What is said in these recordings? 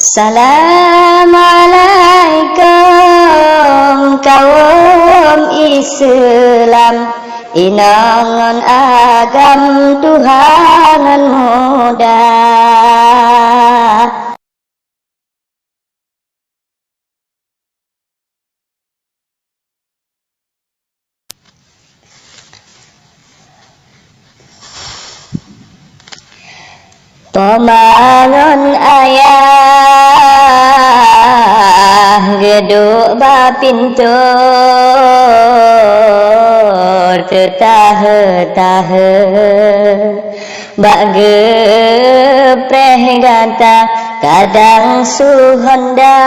Assalamualaikum kaum Islam, inangan agam Tuhan muda. Pemangon ayah geduk bapintur ketahe-tahe bak gepreh gata kadang suhonda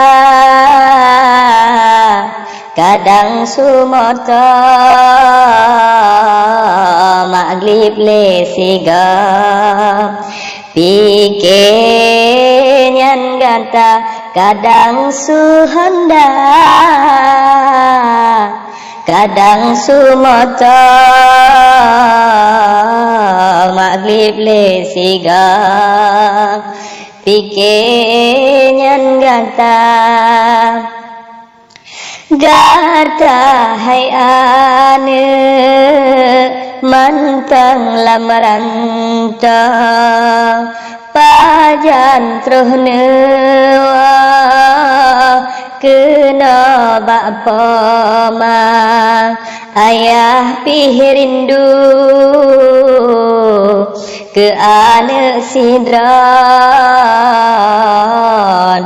kadang sumota maglib lesiga pikenyan ganta kadang suhanda kadang sumata maglib lesiga pikenyan ganta gata hai ane mantang lamaranta pajan truhne kena bapa ma ayah pihirindu ke anak sidra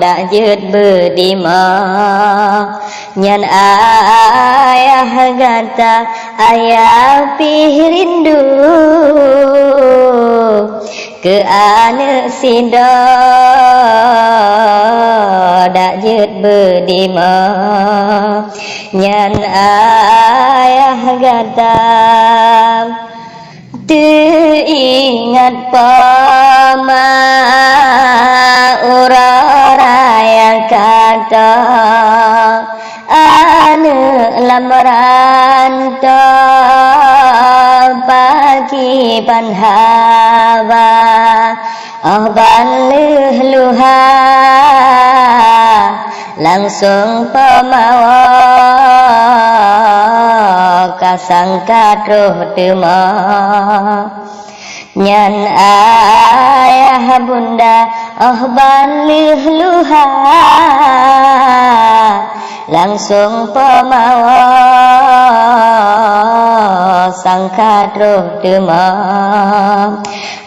dak jet berdima nyan ayah gata ayah pihirindu ke anak sidra dak jet berdima nyan ayah gata teringat pama uraya kata ane lamaranta pagi panhawa balih luha langsung pemawa kasangka truh tema nyan ayah bunda balih luha langsung pemawa sangka truh tema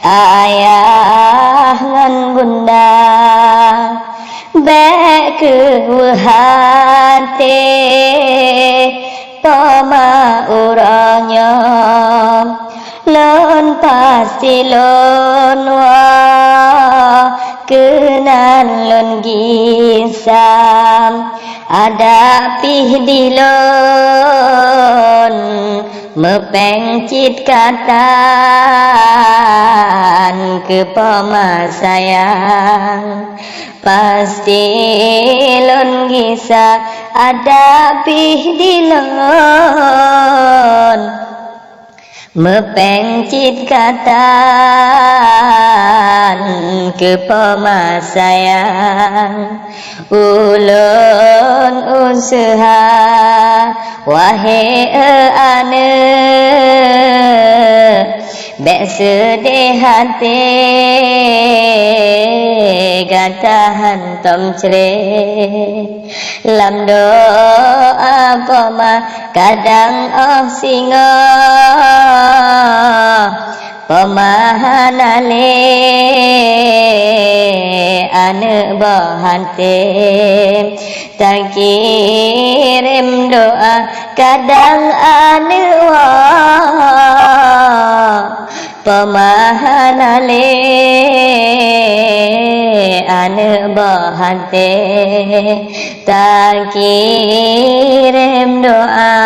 ayah ngan bunda bek hati pama uranya lon pasti lon wa kenan lon gisam ada pih dilon mepeng cit katan ke pama sayang pasti lon gisa ada pih dilon mepeng cit katan ke pama sayang ulun usaha wahai ane bek sedih hati gatahan tom cereh lam doa pama kadang singa pemahanale ane bahante tak kirim doa kadang ane wa pemahanale ane bahante tak kirim doa